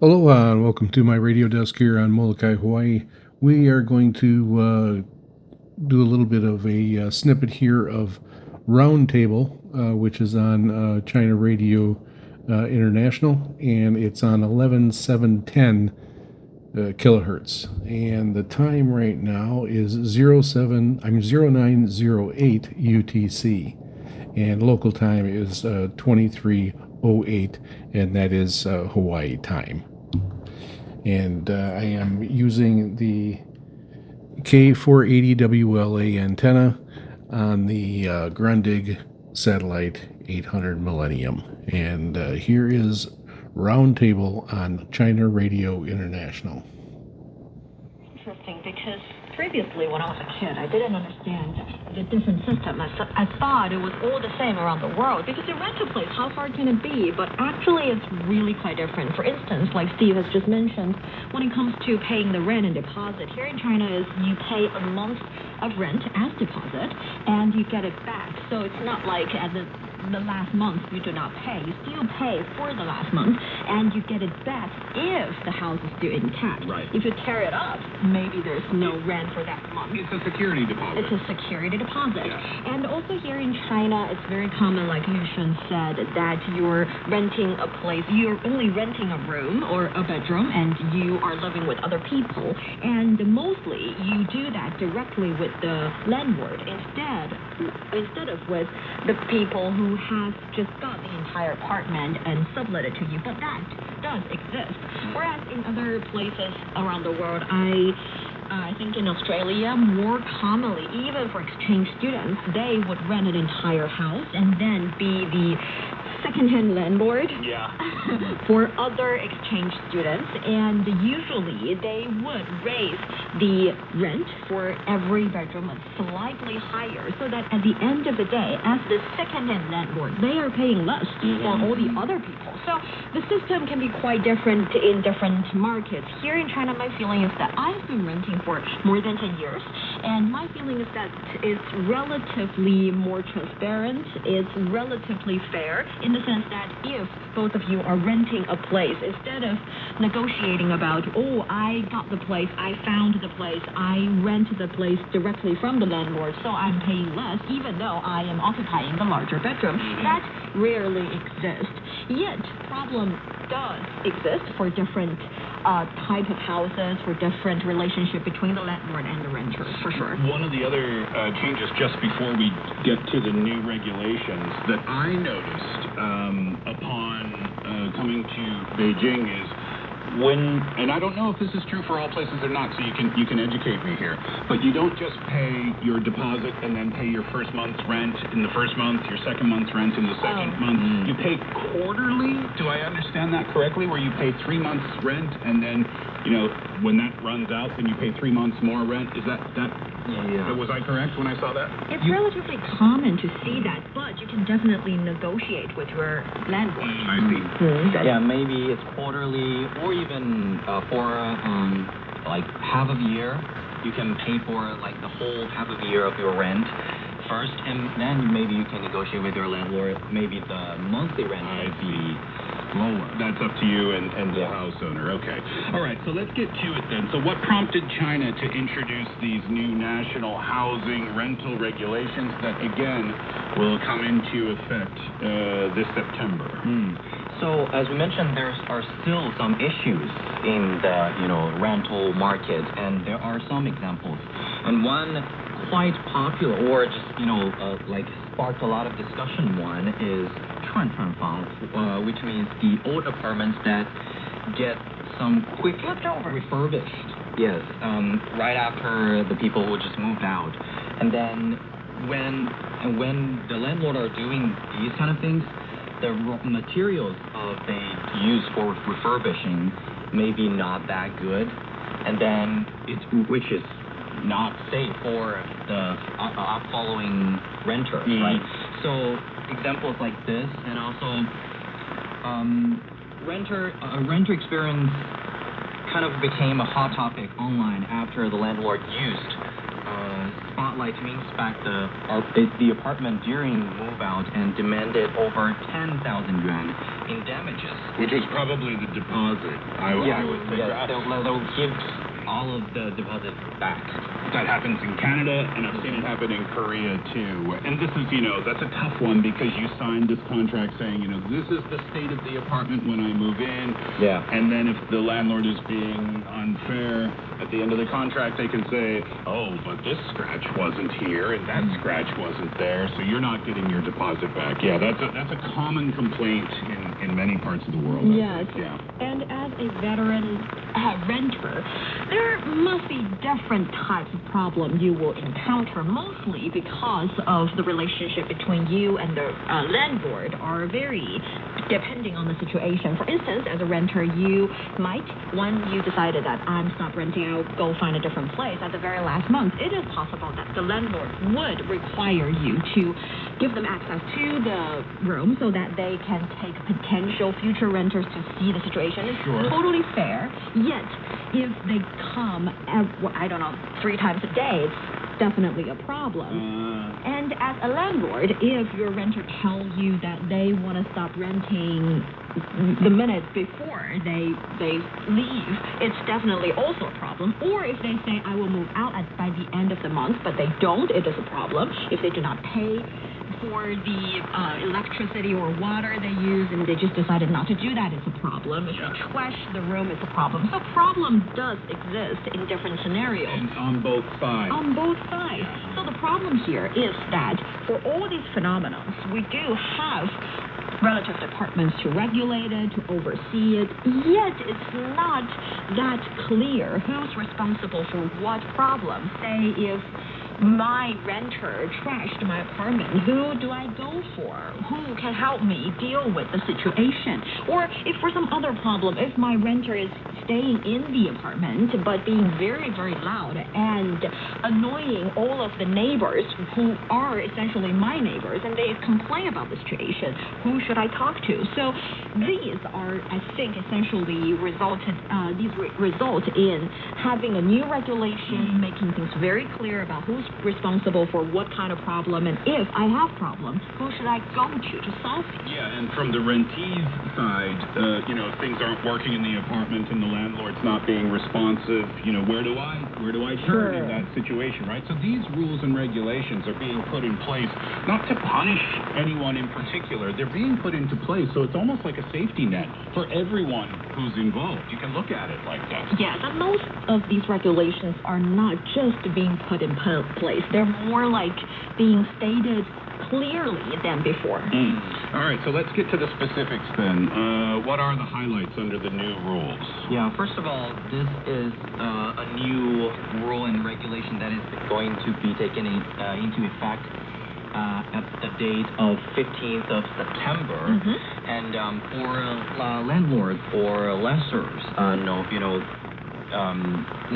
Aloha and welcome to my radio desk here on Molokai, Hawaii. We are going to do a little bit of a snippet here of Roundtable, which is on China Radio International, and it's on 11710 kilohertz. And the time right now is 0908 UTC, and local time is 2308, and that is Hawaii time. And I am using the K480WLA antenna on the Grundig satellite 800 Millennium. And here is Roundtable on China Radio International. Interesting, because previously when I was a kid, I didn't understand the different system. I thought it was all the same around the world, because you rent a place, how hard can it be? But actually it's really quite different. For instance, like Steve has just mentioned, when it comes to paying the rent and deposit, here in China is you pay a month of rent as deposit and you get it back. So it's not like at the last month you do not pay. You still pay for the last month and you get it back if the house is still intact. Right. If you tear it up, maybe there's no rent for that month. It's a security deposit. It's a security deposit. Yeah. And also here in China, it's very common, like Yushen said, that you're renting a place, you're only renting a room or a bedroom and you are living with other people. And mostly you do that directly with the landlord instead of with the people who have just got the entire apartment and sublet it to you. But that does exist. Whereas in other places around the world, I think in Australia, more commonly, even for exchange students, they would rent an entire house and then be the second-hand landlord for other exchange students. And usually they would raise the rent for every bedroom slightly higher, so that at the end of the day, as the second-hand landlord, they are paying less for all the other people. So the system can be quite different in different markets. Here in China, my feeling is that I've been renting for more than 10 years, and my feeling is that it's relatively more transparent, it's relatively fair, in the sense that if both of you are renting a place, instead of negotiating about, oh, I got the place, I found the place, I rent the place directly from the landlord, so I'm paying less, even though I am occupying the larger bedroom, that rarely exists. Yet, problem does exist for different type of houses, for different relationship between the landlord and the renter, for sure. One of the other changes just before we get to the new regulations that I noticed upon coming to Beijing is and I don't know if this is true for all places or not, so you can educate me here, but you don't just pay your deposit and then pay your first month's rent in the first month, your second month's rent in the second month. You pay quarterly. Do I understand that correctly? Where you pay 3 months rent and then, when that runs out, then you pay 3 months more rent? Is that? Yeah. Was I correct when I saw that? It's relatively common to see that, but you can definitely negotiate with your landlord. I see. Yeah, maybe it's quarterly, or even for like half of a year. You can pay for like the whole half of a year of your rent first, and then maybe you can negotiate with your landlord. Maybe the monthly rent might be lower. That's up to you and the house owner. Okay. All right, so let's get to it then. So what prompted China to introduce these new national housing rental regulations that, again, will come into effect this September? So, as we mentioned, there are still some issues in the rental market, and there are some examples. And one quite popular, or just like sparked a lot of discussion, one is 串串房, which means the old apartments that get some quick refurbished. Yes, right after the people who just moved out, and then when the landlord are doing these kind of things, the raw materials they use for refurbishing may be not that good, and then which is not safe for the following renter, right? So examples like this, and also renter experience kind of became a hot topic online after the landlord used spotlight to inspect the apartment during move out and demanded over 10,000 yuan in damages. Which is probably the deposit, I would think. They'll give all of the deposit back. That happens in Canada, and I've seen it happen in Korea too. And this is, that's a tough one because you signed this contract saying, this is the state of the apartment when I move in. Yeah. And then if the landlord is being unfair, at the end of the contract they can say, oh, but this scratch wasn't here and that scratch wasn't there, so you're not getting your deposit back. Yeah, that's a common complaint in many parts of the world. Yes. Yeah. And as a veteran renter, there must be different types of problems you will encounter, mostly because of the relationship between you and the landlord are very depending on the situation. For instance, as a renter, you might, when you decided that I'm stop renting, I'll go find a different place, at the very last month, it is possible that the landlord would require you to give them access to the room so that they can take potential future renters to see the situation. It's totally fair. Yet, if they come, 3 times a day, it's definitely a problem. And as a landlord, if your renter tells you that they want to stop renting the minute before they leave, it's definitely also a problem. Or if they say, I will move out by the end of the month, but they don't, it is a problem. If they do not pay for the electricity or water they use and they just decided not to do that, it's a problem. If they trash the room, it's a problem. So problem does exist in different scenarios. And on both sides. On both sides. So the problem here is that for all these phenomena, we do have relative departments to regulate it, to oversee it, yet it's not that clear who's responsible for what problem. Say if my renter trashed my apartment, who do I go for? Who can help me deal with the situation? Or if for some other problem, if my renter is staying in the apartment but being very, very loud and annoying all of the neighbors who are essentially my neighbors and they complain about the situation, who should I talk to? So these are, I think, essentially result in having a new regulation, making things very clear about who's responsible for what kind of problem, and if I have problem, who should I go to solve it? Yeah, and from the rentee's side, things aren't working in the apartment and the landlord's not being responsive. Where do I turn in that situation, right? So these rules and regulations are being put in place not to punish anyone in particular. They're being put into place, so it's almost like a safety net for everyone who's involved. You can look at it like that. Yeah, but most of these regulations are not just being put in place. They're more like being stated clearly than before. All right, so let's get to the specifics then. What are the highlights under the new rules? Yeah, first of all, this is a new rule and regulation that is going to be taken into effect at the date of 15th of September. And for landlords or lessors,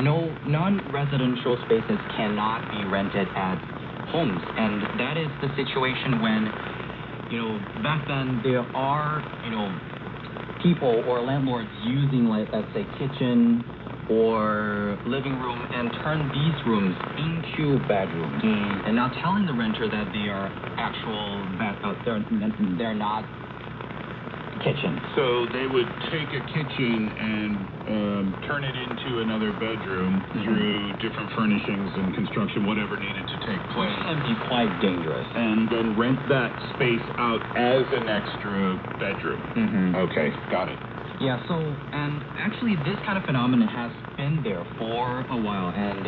no non-residential spaces cannot be rented as homes, and that is the situation when, back then there are, people or landlords using, like, let's say, kitchen or living room and turn these rooms into bedrooms, and not telling the renter that they are they're not kitchen. So they would take a kitchen and turn it into another bedroom through different furnishings and construction, whatever needed to take place. Which can be quite dangerous. And then rent that space out as an extra bedroom. Okay, got it. Yeah, so, and actually this kind of phenomenon has been there for a while, and,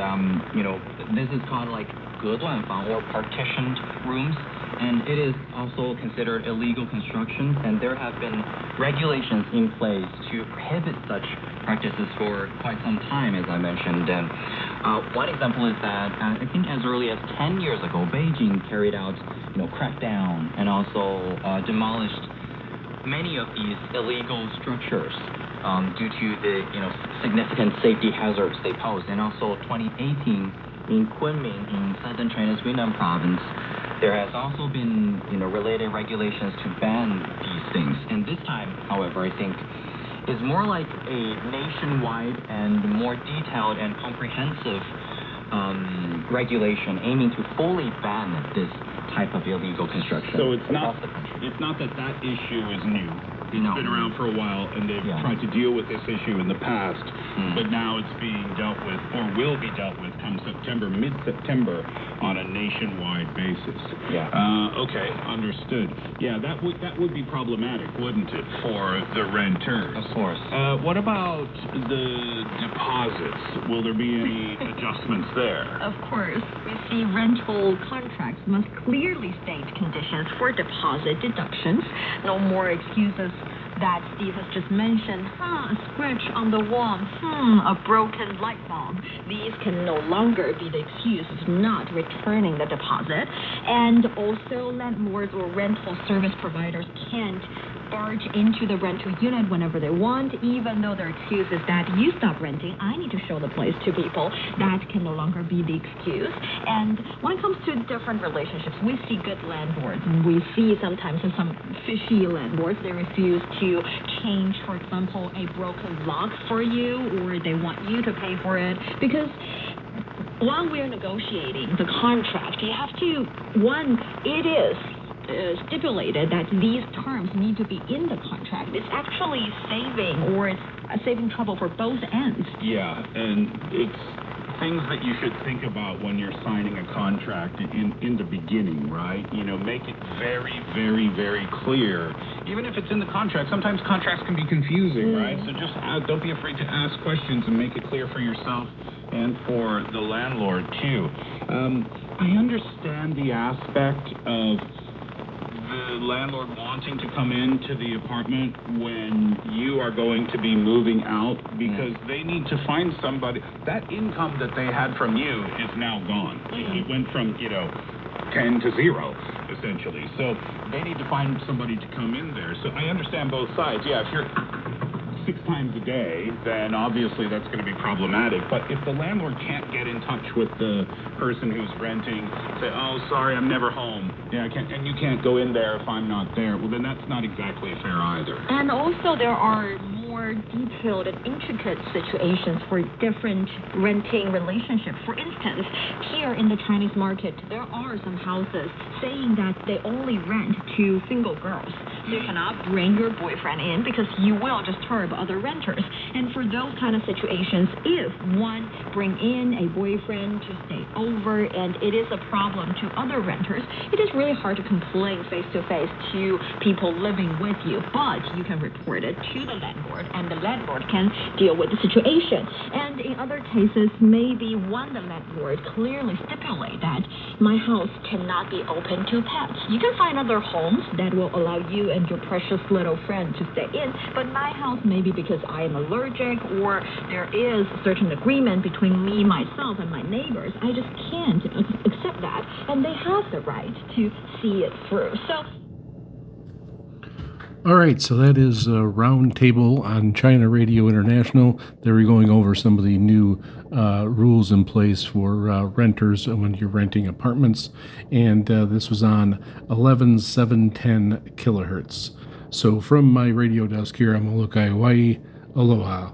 this is called like 隔断房 or partitioned rooms, and it is also considered illegal construction, and there have been regulations in place to prohibit such practices for quite some time, as I mentioned. And one example is that I think as early as 10 years ago, Beijing carried out, crackdown and also demolished many of these illegal structures due to the significant safety hazards they pose. And also 2018 in Kunming in southern China's Yunnan province, there has also been related regulations to ban these things. And this time, however, I think is more like a nationwide and more detailed and comprehensive regulation aiming to fully ban this type of illegal construction. So it's not across the country. it's not that issue is new. It's No. been around for a while, and they've Yeah. tried to deal with this issue in the past, Mm. but now it's being dealt with, or will be dealt with, come September, mid-September, on a nationwide basis. Yeah. Okay, understood. Yeah, that would be problematic, wouldn't it, for the renters? Of course. What about the deposits? Will there be any adjustments there? Of course, we see rental contracts must clearly state conditions for deposit deductions. No more excuses that Steve has just mentioned. A scratch on the wall. A broken light bulb. These can no longer be the excuse of not returning the deposit. And also, landlords or rental service providers can't barge into the rental unit whenever they want, even though their excuse is that you stop renting, I need to show the place to people. That can no longer be the excuse. And when it comes to different relationships, we see good landlords, and we see sometimes some fishy landlords. They refuse to change, for example, a broken lock for you, or they want you to pay for it, because while we're negotiating the contract, you have to, it is stipulated that these terms need to be in the contract. It's actually saving trouble for both ends. Yeah, and it's things that you should think about when you're signing a contract in the beginning, right? Make it very, very, very clear. Even if it's in the contract, sometimes contracts can be confusing, right? So just don't be afraid to ask questions and make it clear for yourself and for the landlord, too. I understand the aspect of the landlord wanting to come into the apartment when you are going to be moving out, because they need to find somebody. That income that they had from you is now gone. It went from 10 to 0 essentially. So they need to find somebody to come in there. So I understand both sides. Yeah, if you're 6 times a day, then obviously that's going to be problematic. But if the landlord can't get in touch with the person who's renting, say, oh, sorry, I'm never home. Yeah, I can't, and you can't go in there if I'm not there. Well, then that's not exactly fair either. And also, there are more detailed and intricate situations for different renting relationships. For instance, here in the Chinese market, there are some houses saying that they only rent to single girls. So you cannot bring your boyfriend in because you will disturb other renters. And for those kind of situations, if one bring in a boyfriend to stay over and it is a problem to other renters, it is really hard to complain face-to-face to people living with you. But you can report it to the landlord, and the landlord can deal with the situation. And in other cases, maybe the landlord clearly stipulate that my house cannot be open to pets. You can find other homes that will allow you and your precious little friend to stay in, but my house, maybe because I am allergic or there is a certain agreement between me, myself, and my neighbors, I just can't accept that, and they have the right to see it through. So All right, so that is a Roundtable on China Radio International. They were going over some of the new rules in place for renters when you're renting apartments, and this was on 11,710 kHz. So from my radio desk here, I'm Molokai, Hawaii. Aloha.